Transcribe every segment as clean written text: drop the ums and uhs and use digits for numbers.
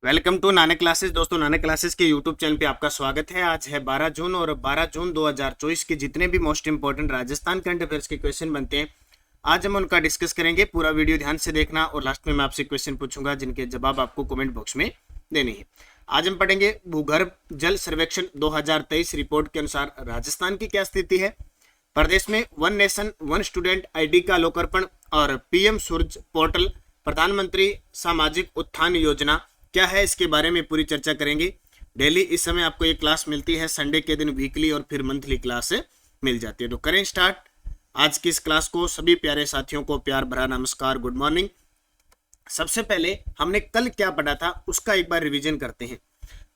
Welcome to Nanak classes. दोस्तों, Nanak classes के YouTube channel पे आपका स्वागत है। आज है 12 जून और 12 जून 2024 के जितने भी most important Rajasthan current affairs के क्वेश्चन बनते हैं, आज हम उनका डिस्कस करेंगे। पूरा वीडियो ध्यान से देखना और लास्ट में मैं आपसे क्वेश्चन पूछूंगा जिनके जवाब आपको कमेंट बॉक्स में देने हैं। आज हम पढ़ेंगे भूगर्भ जल सर्वेक्षण 2023 रिपोर्ट के अनुसार राजस्थान की क्या स्थिति है। प्रदेश में one nation one student ID का लोकार्पण और पीएम सूरज पोर्टल प्रधानमंत्री सामाजिक उत्थान योजना क्या है, इसके बारे में पूरी चर्चा करेंगे। डेली इस समय आपको एक क्लास मिलती है, संडे के दिन वीकली और फिर मंथली क्लास मिल जाती है। तो करें स्टार्ट आज की इस क्लास को। सभी प्यारे साथियों को प्यार भरा नमस्कार, गुड मॉर्निंग। सबसे पहले हमने कल क्या पढ़ा था उसका एक बार रिवीजन करते हैं।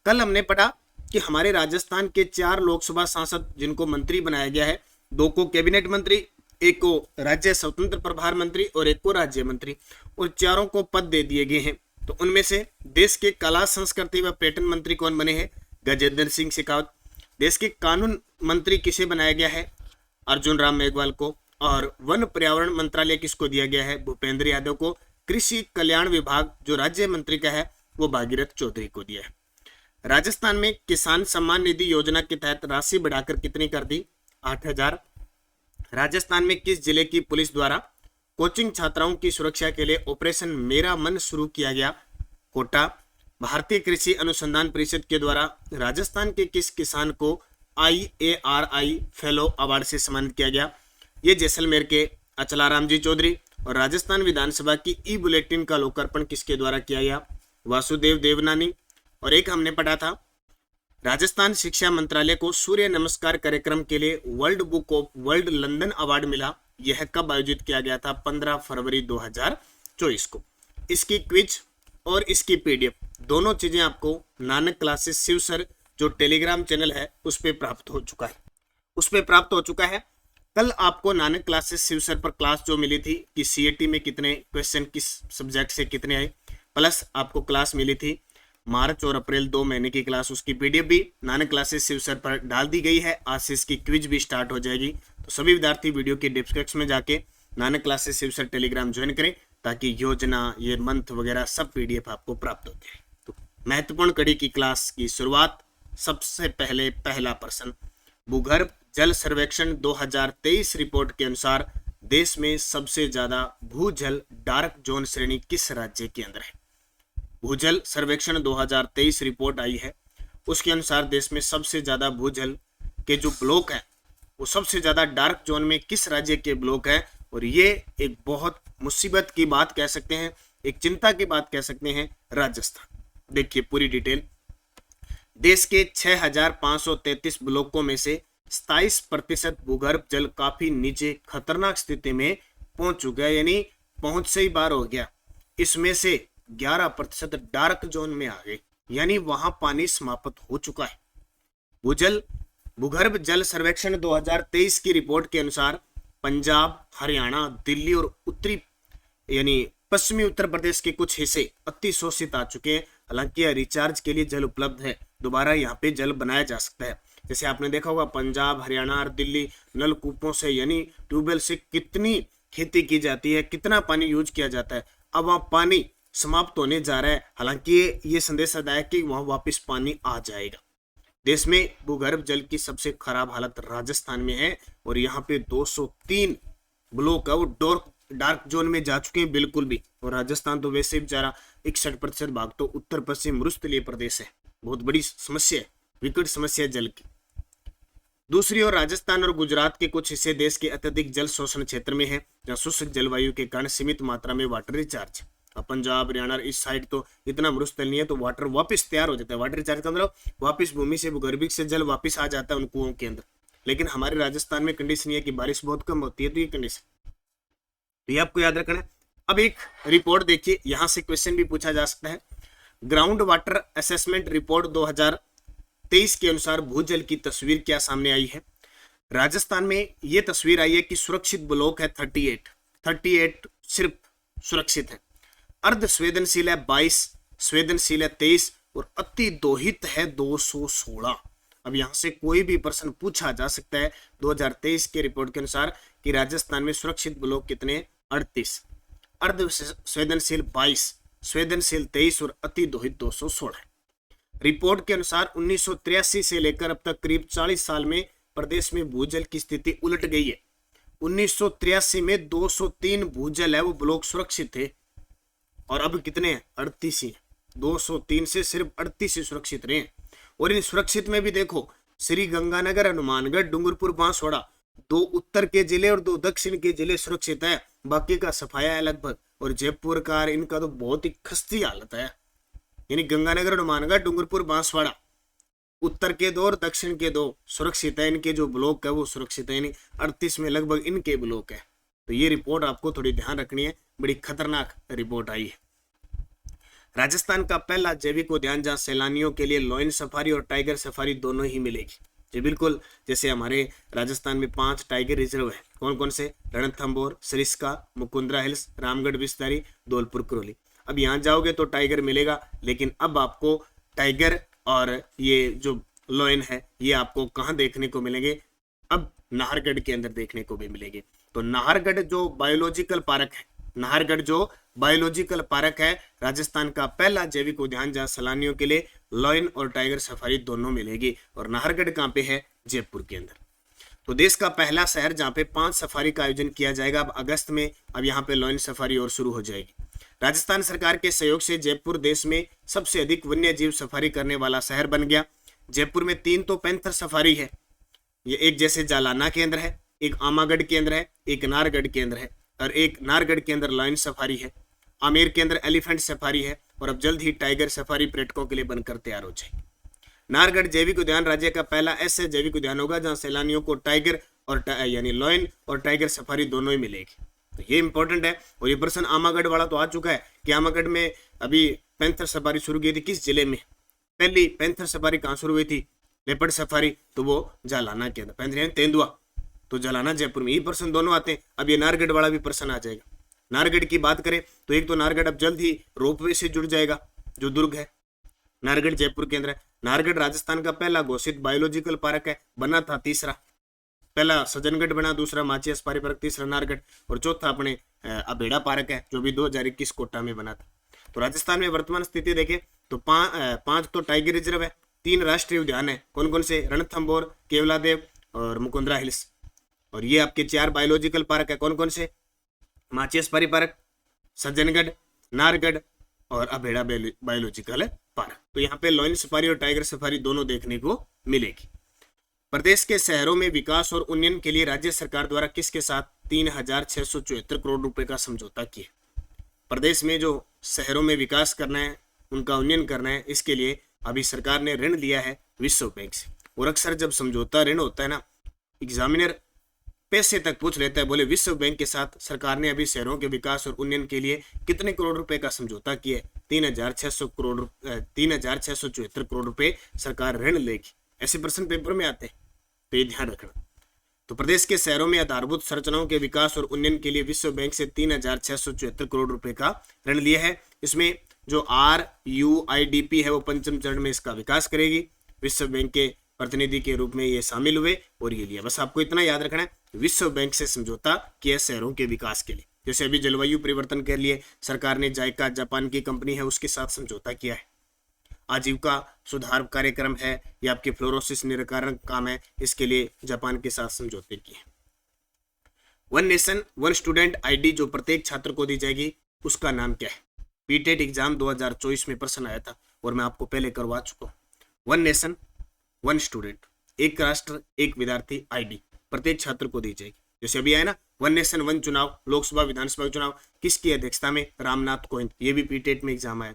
कल हमने पढ़ा कि हमारे राजस्थान के 4 लोकसभा सांसद जिनको मंत्री बनाया गया है, 2 को कैबिनेट मंत्री, एक को राज्य स्वतंत्र प्रभार मंत्री और एक को राज्य मंत्री, और चारों को पद दे दिए गए हैं। तो उनमें से देश के कला संस्कृति व पर्यटन मंत्री कौन बने हैं? गजेंद्र सिंह शेखावत। देश के कानून मंत्री किसे बनाया गया है? अर्जुन राम मेघवाल को। और वन पर्यावरण मंत्रालय किसको दिया गया है? भूपेंद्र यादव को। कृषि कल्याण विभाग जो राज्य मंत्री का है वो भागीरथ चौधरी को दिया है। राजस्थान में किसान सम्मान निधि योजना के तहत राशि बढ़ाकर कितनी कर दी? 8,000। राजस्थान में किस जिले की पुलिस द्वारा कोचिंग छात्राओं की सुरक्षा के लिए ऑपरेशन मेरा मन शुरू किया गया? कोटा। भारतीय कृषि अनुसंधान परिषद के द्वारा राजस्थान के किस किसान को IARI फेलो अवार्ड से सम्मानित किया गया? ये जैसलमेर के अचलाराम जी चौधरी। और राजस्थान विधानसभा की ई बुलेटिन का लोकार्पण किसके द्वारा किया गया? वासुदेव देवनानी। और एक हमने पढ़ा था, राजस्थान शिक्षा मंत्रालय को सूर्य नमस्कार कार्यक्रम के लिए world book of world London award मिला। यह कब आयोजित किया गया था? 15 फरवरी 2024 को। इसकी क्विज और इसकी पीडीएफ दोनों चीजें आपको नानक क्लासेस शिव सर जो टेलीग्राम चैनल है उस पर प्राप्त हो चुका है। कल आपको नानक क्लासेस शिव सर पर क्लास जो मिली थी कि सीएटी में कितने क्वेश्चन किस सब्जेक्ट से कितने आए, प्लस आपको क्लास मिली थी मार्च और अप्रैल 2 महीने की क्लास, उसकी पीडीएफ भी नानक क्लासेस शिव सर पर डाल दी गई है। आज से इसकी क्विज भी स्टार्ट हो जाएगी। तो सभी विद्यार्थी वीडियो के डिस्क्रिप्शन में जाके Nanak classes Shiv sir Telegram join करें ताकि योजना, ये मंथ वगैरह सब पीडीएफ आपको प्राप्त हो जाए। तो महत्वपूर्ण कड़ी की क्लास की शुरुआत। सबसे पहले पहला प्रश्न, भूगर्भ जल सर्वेक्षण 2023 रिपोर्ट के अनुसार देश में सबसे ज्यादा भूजल डार्क जोन श्रेणी किस राज्य के अंदर है? भूजल सर्वेक्षण 2023 रिपोर्ट आई है, उसके अनुसार देश में सबसे ज्यादा भूजल के जो ब्लॉक है वो सबसे ज्यादा डार्क जोन में किस राज्य के ब्लॉक है? और ये एक बहुत मुसीबत की बात कह सकते हैं, एक चिंता की बात कह सकते हैं, राजस्थान। देखिए पूरी डिटेल। देश के 6,533 ब्लॉकों में से 27% भूगर्भ जल काफी नीचे खतरनाक स्थिति में पहुंच चुका है, यानी पहुंच से ही बाहर हो गया। इसमें से 11% डार्क जोन में आ गए, यानी वहां पानी समाप्त हो चुका है। भूगर्भ जल सर्वेक्षण 2023 की रिपोर्ट के अनुसार पंजाब, हरियाणा, दिल्ली और उत्तरी यानी पश्चिमी उत्तर प्रदेश के कुछ हिस्से अति शोषित आ चुके हैं। हालांकि रिचार्ज के लिए जल उपलब्ध है, दोबारा यहाँ पे जल बनाया जा सकता है। जैसे आपने देखा होगा पंजाब, हरियाणा और दिल्ली नलकूपों से यानी ट्यूबवेल से कितनी खेती की जाती है, कितना पानी यूज किया जाता है। अब वहाँ पानी समाप्त होने जा रहा है। हालांकि ये संदेश आया है कि वहां वापस पानी आ जाएगा। देश में भूगर्भ जल की सबसे खराब हालत राजस्थान में है और यहाँ पे 203 ब्लॉक है वो डार्क जोन में जा चुके हैं बिल्कुल भी। और राजस्थान तो वैसे बेचारा 61% भाग तो उत्तर पश्चिम मरुस्थलीय प्रदेश है। बहुत बड़ी समस्या है, विकट समस्या है जल की। दूसरी ओर राजस्थान और गुजरात के कुछ हिस्से देश के अत्यधिक जल शोषण क्षेत्र में है, जहाँ शुष्क जलवायु के कारण सीमित मात्रा में वाटर रिचार्ज। पंजाब, हरियाणा इस साइड तो इतना मरुस्थल नहीं है, तो वाटर वापस तैयार हो जाता है। वाटर रिचार्ज का मतलब वापस भूमि से भूगर्भिक से जल वापस आ जाता है उन कुओं के अंदर। लेकिन हमारे राजस्थान में कंडीशन ये कि बारिश बहुत कम होती है, तो ये कंडीशन तो ये आपको याद रखना है। अब एक रिपोर्ट देखिए, यहां से क्वेश्चन भी पूछा जा सकता है। ग्राउंड वाटर असेसमेंट रिपोर्ट 2023 के अनुसार भूजल की तस्वीर क्या सामने आई है? राजस्थान में ये तस्वीर आई है कि सुरक्षित ब्लॉक है 38 सिर्फ सुरक्षित है, अर्ध संवेदनशील है 22, संवेदनशील है 23 और अति दोहित है 216। अब यहां से कोई भी प्रश्न पूछा जा सकता है 2023 के रिपोर्ट के अनुसार कि राजस्थान में सुरक्षित ब्लॉक कितने? 38, अर्ध संवेदनशील 22 संवेदनशील 23 और अति दोहित 216। रिपोर्ट के अनुसार 1983 से लेकर अब तक करीब 40 साल में प्रदेश में भूजल की स्थिति उलट गई है। 1983 में 203 भूजल है वो ब्लॉक सुरक्षित थे और अब कितने हैं? 38 ही। 203 से सिर्फ 38 ही सुरक्षित रहे। और इन सुरक्षित में भी देखो, श्री गंगानगर, हनुमानगढ़, डूंगरपुर, बांसवाड़ा, 2 उत्तर के जिले और 2 दक्षिण के जिले सुरक्षित है, बाकी का सफाया है लगभग। और जयपुर का इनका तो बहुत ही खस्ती हालत है। यानी गंगानगर, हनुमानगढ़, डूंगरपुर, बांसवाड़ा, उत्तर के 2 और दक्षिण के 2 सुरक्षित है। इनके जो ब्लॉक है वो सुरक्षित है, यानी 38 में लगभग इनके ब्लॉक है। तो ये रिपोर्ट आपको थोड़ी ध्यान रखनी है, बड़ी खतरनाक रिपोर्ट आई है। राजस्थान का पहला जैविक उद्यान जहां सैलानियों के लिए लॉयन सफारी और टाइगर सफारी दोनों ही मिलेगी। जी बिल्कुल, जैसे हमारे राजस्थान में 5 टाइगर रिजर्व है। कौन कौन से? रणथंभौर, सरिस्का, मुकुंदरा हिल्स, रामगढ़ विस्तारी, धौलपुर करौली। अब यहाँ जाओगे तो टाइगर मिलेगा, लेकिन अब आपको टाइगर और ये जो लॉयन है ये आपको कहाँ देखने को मिलेंगे? अब नाहरगढ़ के अंदर देखने को भी मिलेंगे। तो नाहरगढ़ जो बायोलॉजिकल पार्क है, नाहरगढ़ जो बायोलॉजिकल पार्क है, राजस्थान का पहला जैविक उद्यान जहां सैलानियों के लिए लॉयन और टाइगर सफारी दोनों मिलेगी। और नाहरगढ़ कहाँ पे है? जयपुर के अंदर। तो देश का पहला शहर जहाँ पे 5 सफारी का आयोजन किया जाएगा अब अगस्त में। अब यहाँ पे लॉयन सफारी और शुरू हो जाएगी। राजस्थान सरकार के सहयोग से जयपुर देश में सबसे अधिक वन्य जीव सफारी करने वाला शहर बन गया। जयपुर में 3 तो पैंथर सफारी है, ये एक जैसे जालाना के अंदर है, एक आमागढ़ के अंदर है, एक नाहरगढ़ के अंदर है, और एक नाहरगढ़ के अंदर लॉयन सफारी है। आमेर के अंदर एलिफेंट सफारी है, और अब जल्द ही टाइगर सफारी पर्यटकों के लिए बनकर तैयार हो जाएगी। नाहरगढ़ जैविक उद्यान राज्य का पहला ऐसा जैविक उद्यान होगा जहां सैलानियों को टाइगर और यानी लॉयन और टाइगर सफारी दोनों ही मिलेगी। तो ये इंपॉर्टेंट है। और ये प्रश्न आमागढ़ वाला तो आ चुका है कि आमागढ़ में अभी पैंथर सफारी शुरू की थी, किस जिले में? पहली पैंथर सफारी कहाँ शुरू हुई थी? लेपर्ड सफारी, तो वो जालाना के अंदर। पैंथर तेंदुआ, तो जालाना जयपुर में। ये प्रश्न दोनों आते हैं। अब ये नाहरगढ़ वाला भी प्रश्न आ जाएगा। नाहरगढ़ की बात करें तो एक तो नाहरगढ़ अब जल्द ही रोपवे से जुड़ जाएगा, जो दुर्ग है नाहरगढ़ जयपुर के अंदर है। नाहरगढ़ राजस्थान का पहला घोषित बायोलॉजिकल पार्क है, बना था तीसरा। पहला सज्जनगढ़ बना, दूसरा माची सफारी पार्क, तीसरा नाहरगढ़, और चौथा अपने अबेड़ा पार्क है जो भी 2021 कोटा में बना था। तो राजस्थान में वर्तमान स्थिति देखें तो 5 तो टाइगर रिजर्व है, 3 राष्ट्रीय उद्यान है। कौन कौन से? रणथंभौर, केवलादेव और मुकुंदरा हिल्स। और ये आपके 4 बायोलॉजिकल पार्क है। कौन कौन से? माची सफारी पार्क, सज्जनगढ़, नाहरगढ़ और अबेड़ा बायोलॉजिकल पार्क। तो यहाँ पे लॉयन सफारी और टाइगर सफारी दोनों देखने को मिलेगी। प्रदेश के शहरों में विकास और उन्नयन के लिए राज्य सरकार द्वारा किसके साथ 3674 करोड़ रुपए का समझौता किया? प्रदेश में जो शहरों में विकास करना है, उनका उन्नयन करना है, इसके लिए अभी सरकार ने ऋण लिया है विश्व बैंक से। और अक्सर जब समझौता ऋण होता है ना, एग्जामिनर पैसे तक पूछ लेता है, बोले विश्व बैंक के साथ सरकार ने अभी शहरों के विकास और उन्नयन के लिए कितने करोड़ रुपए का समझौता किया है? 3674 करोड़ रुपए सरकार ऋण लेगी। ऐसे प्रश्न पेपर में आते हैं, तो ये ध्यान रखना। तो प्रदेश के शहरों में आधारभूत संरचनाओं के विकास और उन्नयन के लिए विश्व बैंक से 3674 करोड़ रुपए का ऋण लिया है। इसमें जो RUIDP है वो 5वें चरण में इसका विकास करेगी। विश्व बैंक के प्रतिनिधि के रूप में ये शामिल हुए और ये लिया। बस आपको इतना याद रखना है, विश्व बैंक से समझौता किया शहरों के विकास के लिए। जैसे अभी जलवायु परिवर्तन के लिए सरकार ने जायका, जापान की कंपनी है, उसके साथ समझौता किया है। आजीविका सुधार कार्यक्रम है, या आपके फ्लोरोसिस निराकरण काम है, इसके लिए जापान के साथ समझौते किए। One nation one student ID जो प्रत्येक छात्र को दी जाएगी, उसका नाम क्या है? पीटेट एग्जाम 2024 में प्रश्न आया था और मैं आपको पहले करवा चुका हूँ। वन नेशन वन स्टूडेंट, एक राष्ट्र एक विद्यार्थी ID प्रत्येक छात्र को दी जाएगी। जैसे अभी आया ना वन नेशन वन चुनाव, लोकसभा विधानसभा चुनाव किसकी अध्यक्षता में? रामनाथ कोविंद। ये भी पीटेट में एग्जाम आया।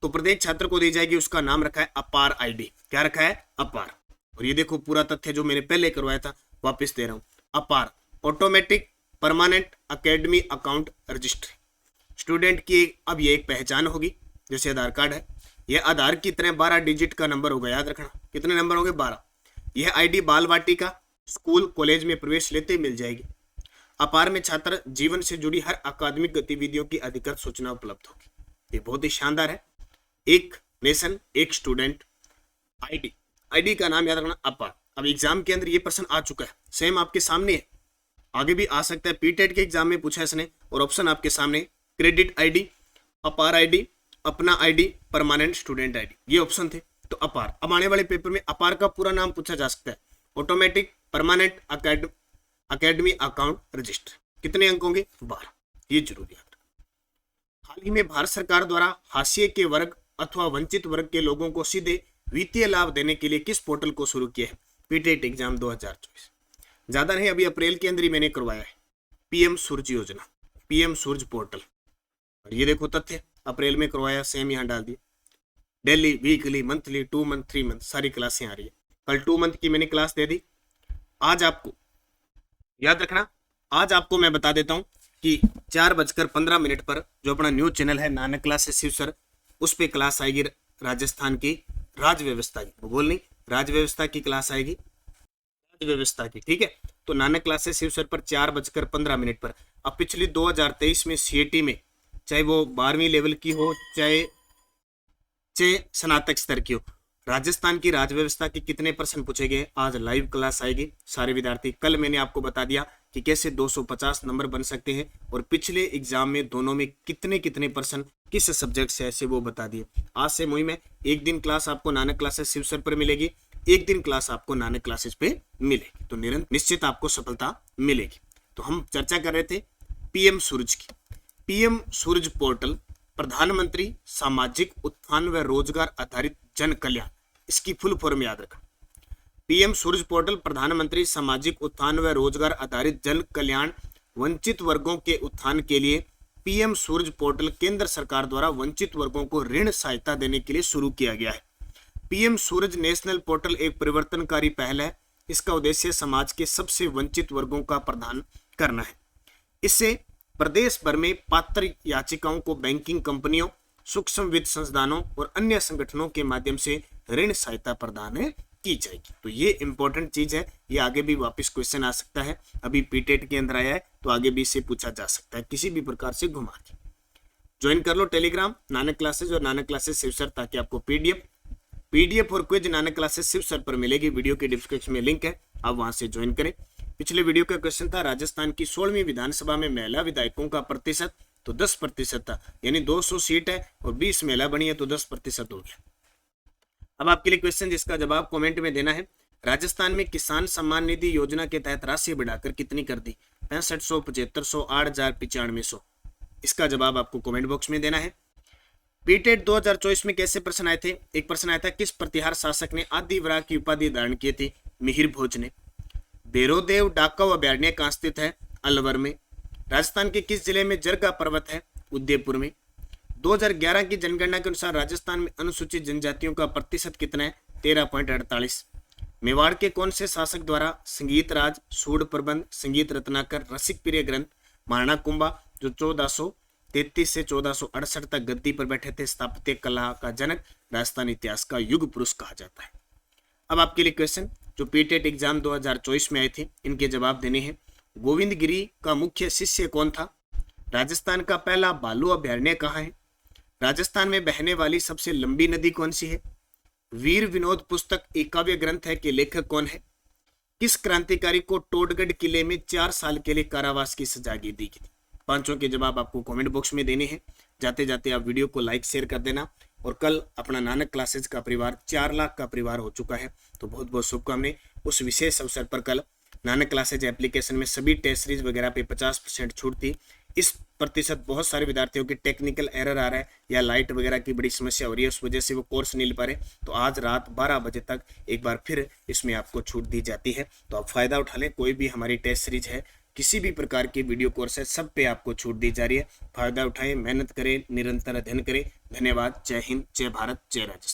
तो प्रत्येक छात्र को दी जाएगी, उसका नाम रखा है अपार ID। क्या रखा है? अपार। और ये देखो पूरा तथ्य जो मैंने पहले करवाया था वापस दे रहा हूं। अपार automatic permanent academy account registry. Student की अब ये एक पहचान होगी, जैसे आधार कार्ड है, यह आधार की तरह 12 डिजिट का नंबर होगा। याद रखना कितने नंबर होंगे? 12। यह ID बाल वाटिका, स्कूल, कॉलेज में प्रवेश लेते ही मिल जाएगी। अपार में छात्र जीवन से जुड़ी हर अकादमिक गतिविधियों की अधिकृत सूचना उपलब्ध होगी। ये बहुत ही शानदार है। एक नेशन एक स्टूडेंट ID का नाम याद रखना अपार। अब एग्जाम के अंदर ये प्रश्न आ चुका है, सेम आपके सामने है, आगे भी आ सकता है। पीटेट के एग्जाम में पूछा इसने, और ऑप्शन आपके सामने। क्रेडिट ID अपार आईडी, अपना आईडी, परमानेंट स्टूडेंट आईडी, ये ऑप्शन थे। तो अपार, अब आने वाले पेपर में अपार का पूरा नाम पूछा जा सकता है, automatic permanent academy account register. कितने अंक होंगे? 12, ये जरूरी है। हाल ही में भारत सरकार द्वारा हाशिए के वर्ग अथवा वंचित वर्ग के लोगों को सीधे वित्तीय लाभ देने के लिए किस पोर्टल को शुरू किया है? PTET exam 2024। ज्यादा नहीं, अभी अप्रैल के अंदर ही मैंने करवाया है, पीएम सूरज योजना, पीएम सूरज पोर्टल। और ये देखो तथ्य, अप्रैल में करवाया, सेम यहाँ डाल दिया। Daily, weekly, monthly, 2 month, 3 month सारी क्लासें आ रही है। कल 2 मंथ की मैंने क्लास दे दी। आज आपको याद रखना, आज आपको मैं बता देता हूं कि 4:15 पर जो अपना न्यूज चैनल है नानक क्लासेस शिव सर, उस पे क्लास आएगी राजस्थान की राज्य व्यवस्था की, भूगोल नहीं, राज्य व्यवस्था की क्लास आएगी, राज्य व्यवस्था की, ठीक है। तो नानक क्लासेस शिव सर पर 4:15 पर। अब पिछली 2023 में सीएटी में, चाहे वो 12वीं लेवल की हो, चाहे स्नातक स्तर की हो, राजस्थान की राज्य व्यवस्था के कितने प्रश्न पूछे गए, आज लाइव क्लास आएगी सारे विद्यार्थी। कल मैंने आपको बता दिया कि कैसे 250 नंबर बन सकते हैं, और पिछले एग्जाम में दोनों में कितने कितने प्रश्न किस सब्जेक्ट से ऐसे वो बता दिए। आज से मुहिम है, एक दिन क्लास आपको नानक क्लासेस शिव सर पर मिलेगी, एक दिन क्लास आपको नानक क्लासेस पे मिलेगी, तो निश्चित आपको सफलता मिलेगी। तो हम चर्चा कर रहे थे पीएम सूरज की। पीएम सूरज पोर्टल प्रधानमंत्री सामाजिक उत्थान व रोजगार आधारित जन कल्याण, इसकी फुल फॉर्म याद रखना। पीएम सूरज पोर्टल प्रधानमंत्री सामाजिक उत्थान व रोजगार आधारित जन कल्याण, वंचित वर्गों के उत्थान के लिए पीएम सूरज पोर्टल केंद्र सरकार द्वारा वंचित वर्गों को ऋण सहायता देने के लिए शुरू किया गया है। पीएम सूरज नेशनल पोर्टल एक परिवर्तनकारी पहल है। इसका उद्देश्य समाज के सबसे वंचित वर्गों का प्रदान करना है। इससे प्रदेश भर में पात्र याचिकाओं को बैंकिंग कंपनियों, सूक्ष्म वित्त संस्थानों और अन्य संगठनों के माध्यम से ऋण सहायता प्रदान की जाएगी। तो ये इंपॉर्टेंट चीज है, ये आगे भी वापस क्वेश्चन आ सकता है। अभी पीटेट के अंदर आया है तो आगे भी इसे पूछा जा सकता है किसी भी प्रकार से घुमा के। ज्वाइन कर लो टेलीग्राम नानक क्लासेस और नानक क्लासेस शिव सर, ताकि आपको पीडीएफ और quiz Nanak classes Shiv sir पर मिलेगी। वीडियो के डिस्क्रिप्शन में लिंक है, आप वहां से ज्वाइन करें। पिछले वीडियो का क्वेश्चन था राजस्थान की 16वीं विधानसभा में महिला विधायकों का प्रतिशत, तो 10% था, यानी 200 सीट है और 20 महिला बनी है तो 10% हो गया। अब आपके लिए क्वेश्चन जिसका जवाब कमेंट में देना है। राजस्थान में किसान सम्मान निधि योजना के तहत राशि बढ़ाकर कितनी कर दी? 6500, 7500, 8000, 9500। इसका जवाब आपको कमेंट बॉक्स में देना है। पीटेट 2024 में कैसे प्रश्न आए थे? एक प्रश्न आया था, किस प्रतिहार शासक ने आदिवरा की उपाधि धारण की थी? मिहिर भोज ने। भैरोदेव डाकव अभयारण्य कहाँ स्थित है? अलवर में। राजस्थान के किस जिले में जरगा पर्वत है? उदयपुर में। 2011 की जनगणना के अनुसार राजस्थान में अनुसूचित जनजातियों का प्रतिशत कितना है? 13.48। मेवाड़ के कौन से शासक द्वारा संगीत राज, सूड प्रबंध, संगीत रत्नाकर, रसिक प्रिय ग्रंथ, महाराणा कुंभा जो 1433 से 1468 तक गद्दी पर बैठे थे, स्थापत्य कला का जनक, राजस्थान इतिहास का युग पुरुष कहा जाता है। अब आपके लिए क्वेश्चन जो पीटेट एग्जाम 2024 में आए थे, इनके जवाब देने हैं। गोविंद गिरी का मुख्य शिष्य कौन था? राजस्थान का पहला भालू अभयारण्य कहाँ है? राजस्थान में बहने वाली सबसे लंबी नदी कौन सी है? वीर विनोद पुस्तक एक काव्य ग्रंथ है कि लेखक कौन है? किस क्रांतिकारी को टोडगढ़ किले में 4 साल के लिए कारावास की सजा दी गई थी? पांचों के जवाब आपको कमेंट बॉक्स में देने हैं। जाते जाते आप वीडियो को लाइक शेयर कर देना। और कल अपना नानक क्लासेस का परिवार 4 लाख का परिवार हो चुका है, तो बहुत बहुत शुभकामनाएं। उस विशेष अवसर पर कल नानक क्लासेज एप्लीकेशन में सभी टेस्ट सीरीज वगैरह पे 50% छूट थी। इस प्रतिशत बहुत सारे विद्यार्थियों के टेक्निकल एरर आ रहा है या लाइट वगैरह की बड़ी समस्या हो रही है, उस वजह से वो कोर्स नहीं ले पा रहे। तो आज रात 12 बजे तक एक बार फिर इसमें आपको छूट दी जाती है, तो आप फायदा उठा लें। कोई भी हमारी टेस्ट सीरीज है, किसी भी प्रकार की वीडियो कोर्स है, सब पे आपको छूट दी जा रही है। फायदा उठाएं, मेहनत करें, निरंतर अध्ययन करें। धन्यवाद। जय हिंद, जय भारत, जय राजस्थान।